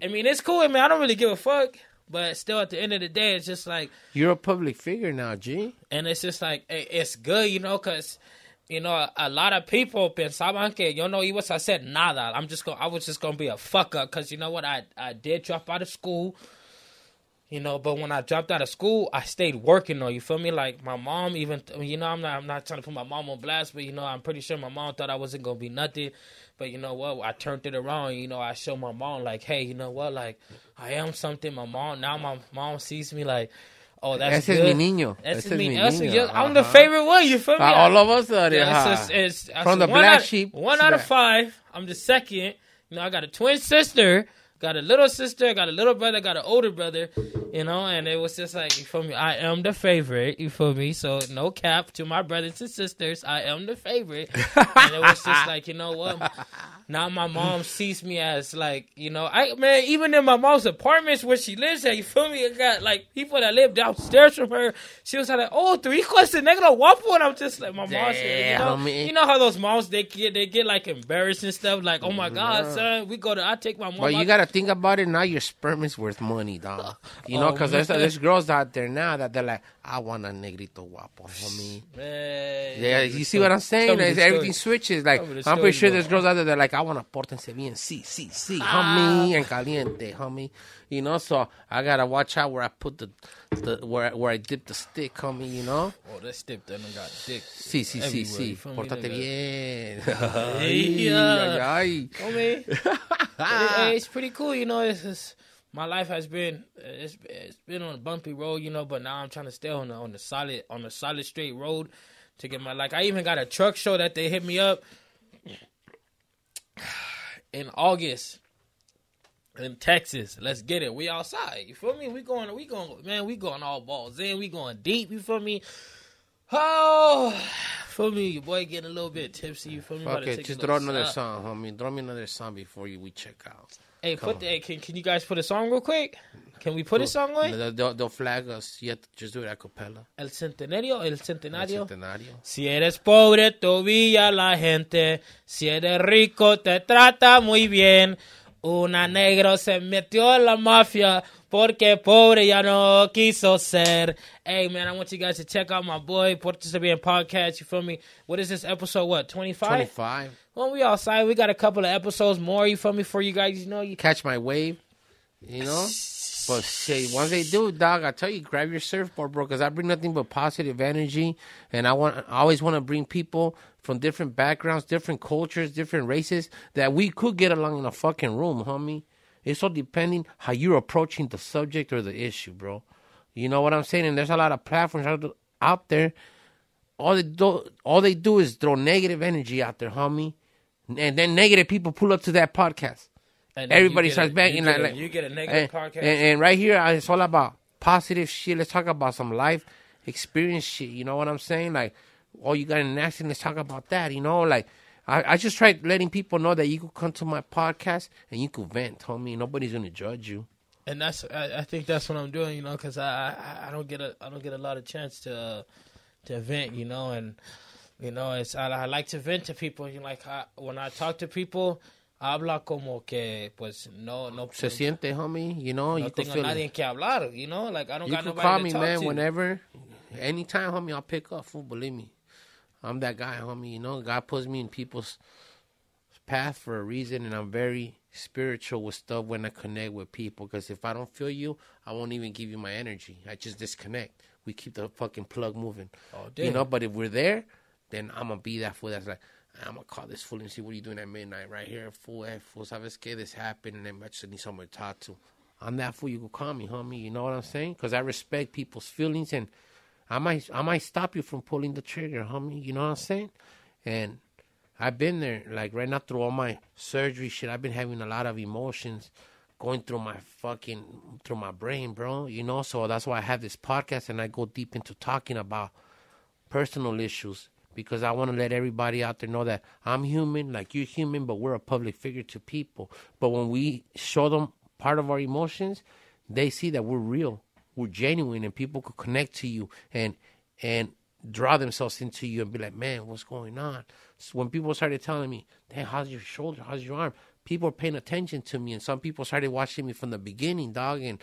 I mean, it's cool. I mean, I don't really give a fuck. But still, at the end of the day, it's just like... You're a public figure now, G. And it's just like, it's good, you know, because, you know, a lot of people pensaban que yo no iba a hacer nada. I was just going to be a fuck up because, you know what? I did drop out of school. You know, but when I dropped out of school, I stayed working though. You feel me? Like my mom, even you know, I'm not trying to put my mom on blast, but you know, I'm pretty sure my mom thought I wasn't gonna be nothing. But you know what? I turned it around. You know, I showed my mom like, hey, you know what? Like, I am something. My mom sees me like, oh, that's good. Ese es mi niño. Ese es mi niño. I'm the favorite one. You feel me? All of us are it's from the black sheep. 1 out of 5. I'm the second. You know, I got a twin sister. Got a little sister, got a little brother, got an older brother, you know, and it was just like, you feel me, I am the favorite, you feel me, so no cap to my brothers and sisters, I am the favorite, and it was just like, you know what, now my mom sees me as like, you know, even in my mom's apartments where she lives at, you feel me, I got like people that live downstairs from her, she was like, oh, tu hijo es Negro Guapo, and I'm just like, my mom said, you know how those moms, they get like embarrassed and stuff, like, oh my God, son, I take my mom. Well, you gotta think about it now. Your sperm is worth money, dog. You know, because there's girls out there now that they're like, I want a negrito guapo, homie. Yeah, you see what I'm saying? Everything switches. Like, I'm pretty sure there's girls out there that are like, I want a Portense Biennn, sí, homie, and caliente, homie. You know, so I gotta watch out where I put the where I dip the stick, homie. You know. Oh, that stick that done got dick. Sí. Pórtate bien. Homie. It's pretty cool, you know. It's my life has been it's been on a bumpy road, you know, but now I'm trying to stay on the solid straight road to get my like. I even got a truck show that they hit me up in August. In Texas, let's get it. We outside. You feel me? We going, man, we going all balls in. We going deep. You feel me? Oh, feel me? Your boy getting a little bit tipsy. You feel me? Okay, just throw another song, homie. Throw me another song before we check out. Hey, can you guys put a song real quick? Can we put a song on? They'll flag us. You have to just do it a cappella. El centenario. Si eres pobre, todavía la gente. Si eres rico, te trata muy bien. Una negro se metió en la mafia porque pobre ya no quiso ser. Hey, man, I want you guys to check out my boy, Portense Biennn podcast. You feel me? What is this episode, what, 25? 25. Well, we outside. We got a couple of episodes more, you feel me, for you guys. You know, you catch my wave, you know? But shit, once they do, dog, I tell you, grab your surfboard, bro, because I bring nothing but positive energy, and I always want to bring people from different backgrounds, different cultures, different races, that we could get along in a fucking room, homie. It's all depending how you're approaching the subject or the issue, bro. You know what I'm saying? And there's a lot of platforms out there. All they do is throw negative energy out there, homie. And then negative people pull up to that podcast. And everybody starts banging. You get a negative podcast. And right here, it's all about positive shit. Let's talk about some life experience shit. You know what I'm saying? Like, oh, you got an accident. Let's talk about that. You know, like, I just tried letting people know that you could come to my podcast and you could vent, homie. Nobody's gonna judge you. And I think that's what I'm doing, you know, because I don't get a lot of chance to vent, you know, and you know, I like to vent to people. You know, like when I talk to people, habla como que pues no se siente, homie. You know, no you tengo nadie que hablar. You know, like I don't got nobody to talk to. You can call me, man, whenever, anytime, homie. I'll pick up. Fool, believe me, I'm that guy, homie. You know, God puts me in people's path for a reason, and I'm very spiritual with stuff when I connect with people. Because if I don't feel you, I won't even give you my energy. I just disconnect. We keep the fucking plug moving. Oh, damn. You know, but if we're there, then I'm gonna be that fool that's like, I'm gonna call this fool and see what are you doing at midnight right here, fool. Hey, fool, sabes que this happened, and then I just need someone to talk to. I'm that fool. You can call me, homie. You know what I'm saying? Because I respect people's feelings, and I might stop you from pulling the trigger, homie. You know what I'm saying? And I've been there. Like right now through all my surgery shit, I've been having a lot of emotions going through my brain, bro. You know, so that's why I have this podcast and I go deep into talking about personal issues because I want to let everybody out there know that I'm human, like you're human, but we're a public figure to people. But when we show them part of our emotions, they see that we're real, we're genuine, and people could connect to you and draw themselves into you and be like, man, what's going on? So when people started telling me, damn, how's your shoulder? How's your arm? People are paying attention to me, and some people started watching me from the beginning, dog, and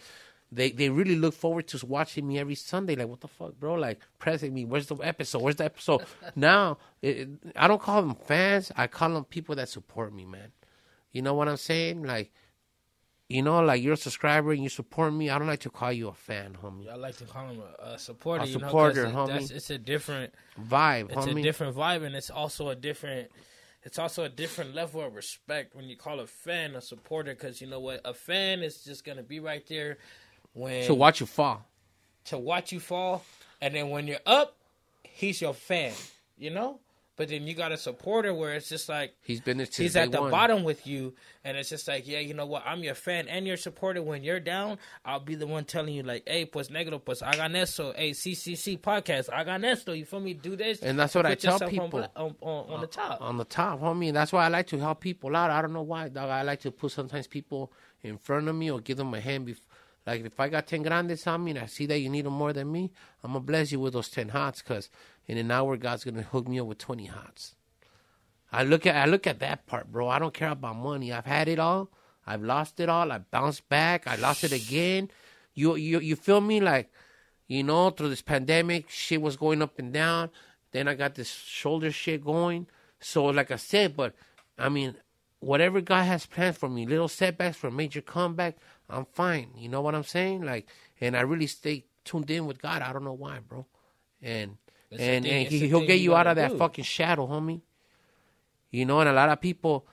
they really look forward to watching me every Sunday. Like, what the fuck, bro? Like, pressing me. Where's the episode? Now, I don't call them fans. I call them people that support me, man. You know what I'm saying? Like, you know, like you're a subscriber and you support me. I don't like to call you a fan, homie. I like to call him a supporter. A supporter, homie. It's a different vibe, It's homie. a different vibe, and it's also a different level of respect when you call a fan a supporter. Because you know what, a fan is just gonna be right there to watch you fall. And then when you're up, he's your fan. You know. But then you got a supporter where it's just like he's been there since he's day at the one. bottom with you, and it's just like, yeah, you know what? I'm your fan and your supporter. When you're down, I'll be the one telling you like, hey, pues negro, pues hagan eso. Hey, CCC podcast, hagan esto. You feel me? Do this. And that's what I tell people on the top. On the top, homie. And that's why I like to help people out. I don't know why, dog. I like to put sometimes people in front of me or give them a hand. Like if I got 10 grandes on me and I see that you need them more than me, I'm gonna bless you with those 10 hots, because in an hour God's gonna hook me up with 20 hots. I look at that part, bro. I don't care about money. I've had it all. I've lost it all. I bounced back. I lost it again. You feel me? Like, you know, through this pandemic, shit was going up and down. Then I got this shoulder shit going. So like I said, but I mean, whatever God has planned for me, little setbacks for a major comeback, I'm fine. You know what I'm saying? Like, and I really stay tuned in with God. I don't know why, bro. And he'll get you out of that fucking shadow, homie. You know, and a lot of people,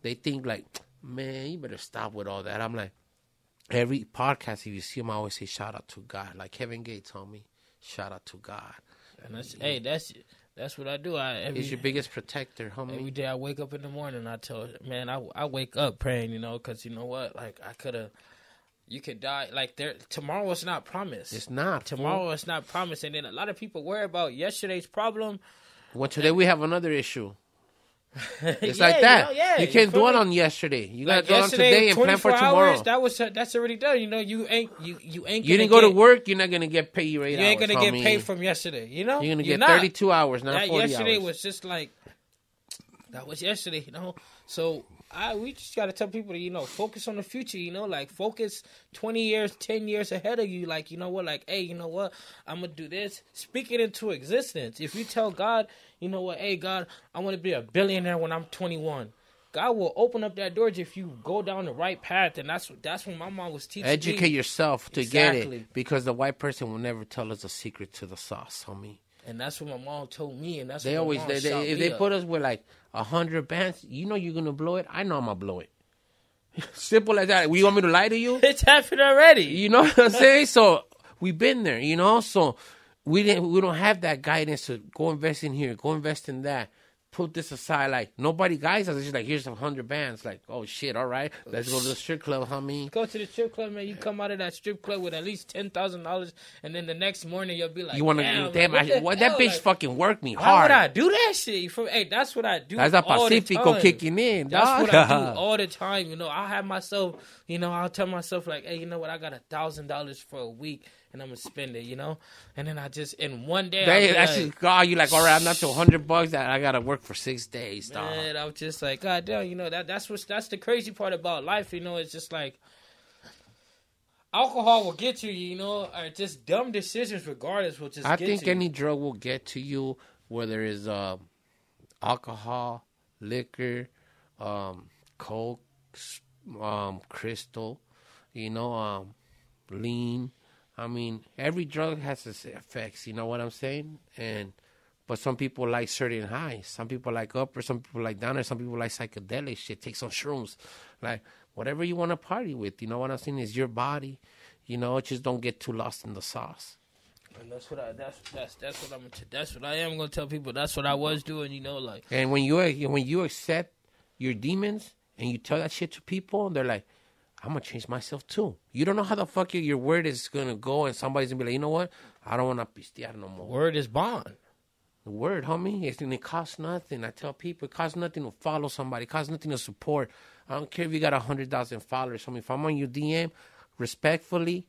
they think like, man, you better stop with all that. I'm like, every podcast, if you see him, I always say, shout out to God. Like Kevin Gates told me, shout out to God. And that's what I do. He's your biggest protector, homie. Every day I wake up in the morning, I wake up praying, you know, because you know what? Like, you could die. Like, tomorrow is not promised. It's not. Tomorrow is not promised. And then a lot of people worry about yesterday's problem. Well, today we have another issue. It's like that. You can't dwell on yesterday. You gotta dwell on today and plan for tomorrow. That's already done. You know, you ain't. You didn't go to work. You're not gonna get paid your 8 hours. You ain't gonna get paid from yesterday. You know, you're gonna get 32 hours, not 40 hours. Yesterday was just like that was yesterday. You know, so we just gotta tell people to, you know, focus on the future. You know, like focus 20 years, 10 years ahead of you. Like, you know what? Like, hey, you know what? I'm gonna do this. Speak it into existence. If you tell God, you know what? Hey, God, I want to be a billionaire when I'm 21. God will open up that door if you go down the right path, and that's what my mom was teaching me. Educate yourself to get it, because the white person will never tell us a secret to the sauce, homie. And that's what my mom told me, and that's they what always my mom if they put us with like 100 bands, you know you're gonna blow it. I know I'm gonna blow it. Simple as that. You want me to lie to you? It's happened already. You know what I'm saying? So we've been there, you know. So we don't have that guidance to go invest in here, go invest in that. Put this aside. Like, nobody guides us. It's just like, here's 100 bands. Like, oh shit, all right, let's go to the strip club, homie. Go to the strip club, man. You come out of that strip club with at least $10,000, and then the next morning you'll be like, you want to damn that bitch fucking worked me hard. Why would I do that shit? Hey, that's what I do. That's a Pacifico kicking in. That's what I do all the time. You know, I'll have myself, you know, I'll tell myself like, hey, you know what? I got $1,000 for a week, and I'm gonna spend it, you know. And then I just in one day, you like, all right, I'm not to $100 that I gotta work for 6 days, dog. Man, I'm just like, God damn, you know, that's the crazy part about life, you know. It's just like alcohol will get you know, or just dumb decisions regardless will just. I think any drug will get to you, whether it's alcohol, liquor, coke, crystal, you know, lean. I mean, every drug has its effects, you know what I'm saying? But some people like certain highs. Some people like upper, some people like downer, some people like psychedelic shit. Take some shrooms. Like, whatever you want to party with, you know what I'm saying? Is your body, you know, just don't get too lost in the sauce. And that's what I am gonna tell people. That's what I was doing, you know, like. And when you accept your demons and you tell that shit to people, they're like, I'm gonna change myself too. You don't know how the fuck your word is gonna go, and somebody's gonna be like, you know what? I don't wanna pistear no more. Word is bond. The word, homie, it costs nothing. I tell people, it costs nothing to follow somebody. It costs nothing to support. I don't care if you got 100,000 followers. Homie, if I'm on your DM, respectfully,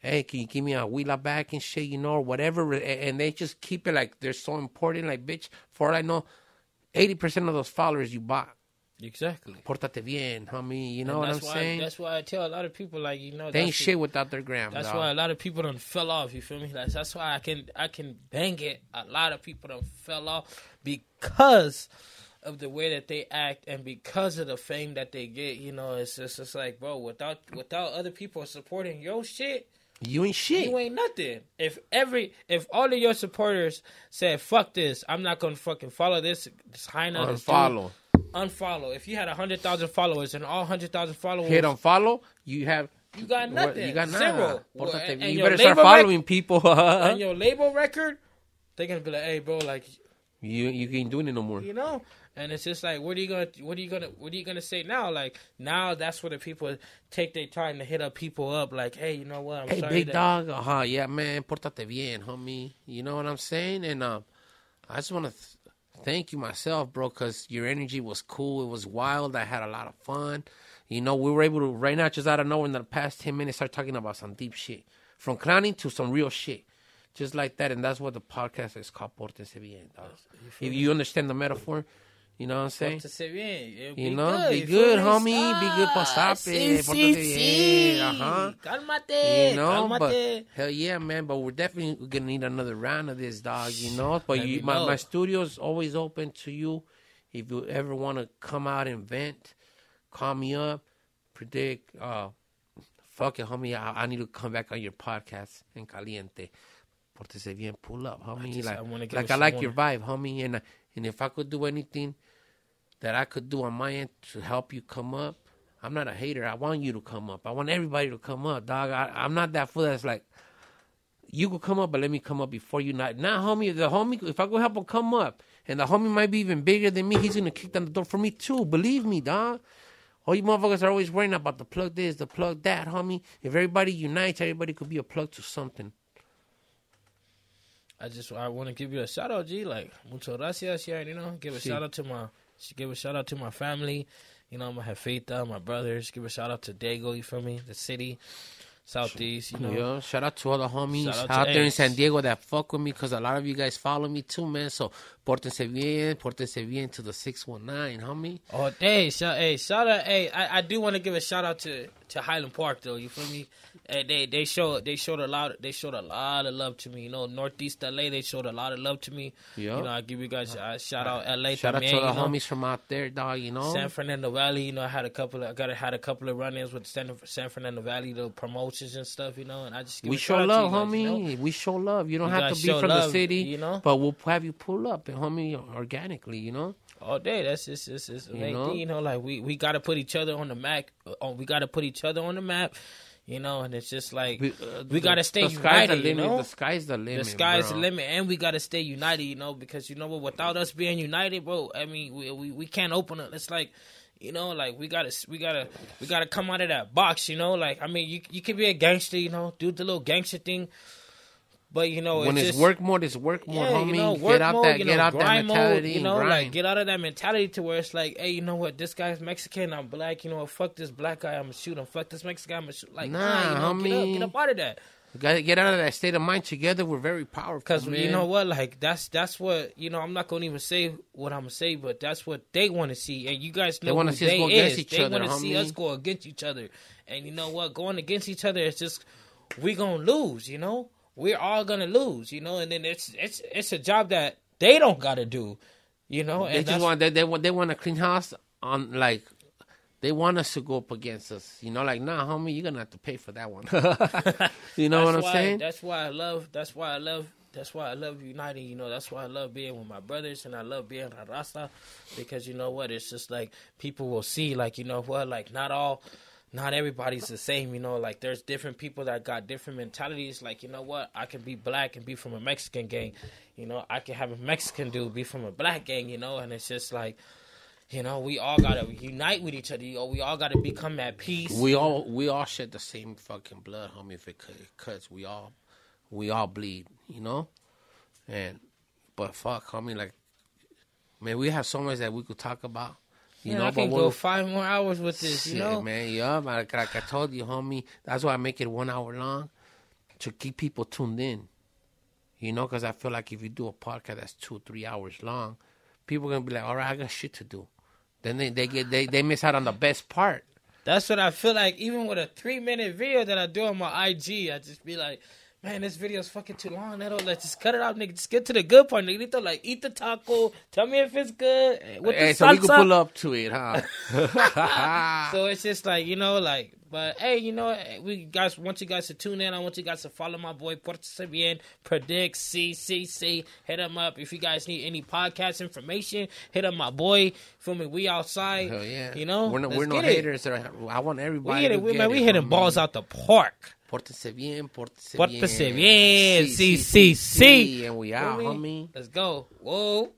hey, can you give me a wheela back and shit, you know, or whatever? And they just keep it like they're so important. Like, bitch, for all I know, 80% of those followers you bought. Exactly. Portate bien, homie. You know what I'm saying? That's why I tell a lot of people, like, you know, they ain't shit without their gram. That's dog. why a lot of people done fell off. You feel me? That's why I can bang it. A lot of people done fell off because of the way that they act and because of the fame that they get. You know, it's just like, bro, without other people supporting your shit, you ain't shit. You ain't nothing. If all of your supporters said, "Fuck this, I'm not gonna fucking follow this Heina." Unfollow. If you had 100,000 followers and all 100,000 followers hit unfollow, you got nothing. You got zero. And you better start following people. On your label record, they're gonna be like, "Hey, bro, like you ain't doing it no more." You know, and it's just like, what are you gonna say now? Like now, that's where the people take their time to hit up people up. Like, hey, you know what? I'm sorry, big dog. Yeah, man, portate bien, homie. You know what I'm saying? And I just want to. Thank you myself, bro, because your energy was cool. It was wild. I had a lot of fun. You know, we were able to, right now, just out of nowhere, in the past 10 minutes, start talking about some deep shit. From clowning to some real shit. Just like that. And that's what the podcast is called, Portense Biennn, dog. If you understand the metaphor, you know what I'm saying? Portense Biennn. You know, be good, homie. Be good, pasape. Portense Biennn. Calmate. You know, Calmate. but hell yeah, man. But we're definitely going to need another round of this, dog, you know? But my studio's always open to you. If you ever want to come out and vent, call me up. Predikt. Fuck it, homie. I need to come back on your podcast in Caliente. Portense Biennn, pull up, homie. I like your vibe, homie. And if I could do anything that I could do on my end to help you come up, I'm not a hater. I want you to come up. I want everybody to come up, dog. I'm not that fool that's like, you could come up, but let me come up before you. Nah, homie. The homie, if I go help him come up, and the homie might be even bigger than me, he's going to kick down the door for me too. Believe me, dog. All you motherfuckers are always worrying about the plug this, the plug that, homie. If everybody unites, everybody could be a plug to something. I want to give you a shout out, G. Like, muchas gracias, yeah, you know. Give a shout out to my family. You know, my Jefita, my brothers. Give a shout out to Dago, you feel me? The city, Southeast, you know. Yo, shout out to all the homies out there in San Diego that fuck with me, because a lot of you guys follow me too, man. So, Portense Biennn to the 619, homie. Oh, shout out. I do want to give a shout out to Highland Park, though. You feel me? Hey, they showed a lot of love to me. You know, Northeast LA, they showed a lot of love to me. Yep. You know, I give you guys a shout out LA. Shout out to the homies from out there, dog. You know, San Fernando Valley. You know, I had a couple of run-ins with San Fernando Valley, the promotions and stuff. You know, and I just give we show love, homie. You know? We show love. You don't have to be from the city, you know, but we'll have you pull up, homie, organically. You know. All day, that's just main thing, you know. Like we gotta put each other on the map. We gotta put each other on the map, you know. And it's just like we gotta stay united. You know, the sky's the limit. The sky's the limit, and we gotta stay united, you know. Because you know what, without us being united, bro, I mean, we can't open it. It's like, you know, like we gotta come out of that box, you know. Like, I mean, you can be a gangster, you know, do the little gangster thing. But, you know, when it's work mode, homie. You know, get out that mentality. You know, like, get out of that mentality to where it's like, hey, you know what? This guy's Mexican, I'm black. You know what? Fuck this black guy, I'm gonna shoot him. Fuck this Mexican guy, I'm gonna shoot. Like, nah, you know, homie. Get up out of that. We gotta get out of that state of mind together. We're very powerful. Because you know what? Like, that's what, you know, I'm not gonna even say what I'm gonna say, but that's what they want to see. And you guys know who they is. They want to see us go against each other. And you know what? Going against each other, it's just, we gonna lose, you know? We're all gonna lose, you know, and then it's a job that they don't gotta do, you know. And they want a clean house on, like, they want us to go up against us, you know, like, nah, homie, you're gonna have to pay for that one. You know what I'm saying? That's why I love uniting, you know. That's why I love being with my brothers, and I love being Rasta, because you know what, it's just like people will see, like, you know what, like not all not everybody's the same, you know. Like, there's different people that got different mentalities. Like, you know what? I can be black and be from a Mexican gang. You know, I can have a Mexican dude be from a black gang, you know. And it's just like, you know, we all got to unite with each other. You know, we all got to become at peace. We all shed the same fucking blood, homie, if it cuts. We all bleed, you know? But fuck, homie, like, man, we have so much that we could talk about. You know, I can go 5 more hours with this, you know? Man, yeah, like I told you, homie, that's why I make it 1 hour long, to keep people tuned in. You know, because I feel like if you do a podcast that's 2 or 3 hours long, people are going to be like, all right, I got shit to do. Then they miss out on the best part. That's what I feel like. Even with a 3-minute video that I do on my IG, I just be like, man, this video's fucking too long. Let's just cut it out, nigga. Just get to the good part, nigga. Like, eat the taco. Tell me if it's good. With the so we can pull up to it, huh? So it's just like, you know, like, but hey, you know, we want you guys to tune in. I want you guys to follow my boy Portense Biennn, Predikt, CCC. Hit him up if you guys need any podcast information. Hit up my boy. Feel me? We outside. Hell yeah. You know, we're no haters. I want everybody. We hitting balls out the park. Portense Biennn, Portense Biennn, CCC. And we out, homie. Let's go. Whoa.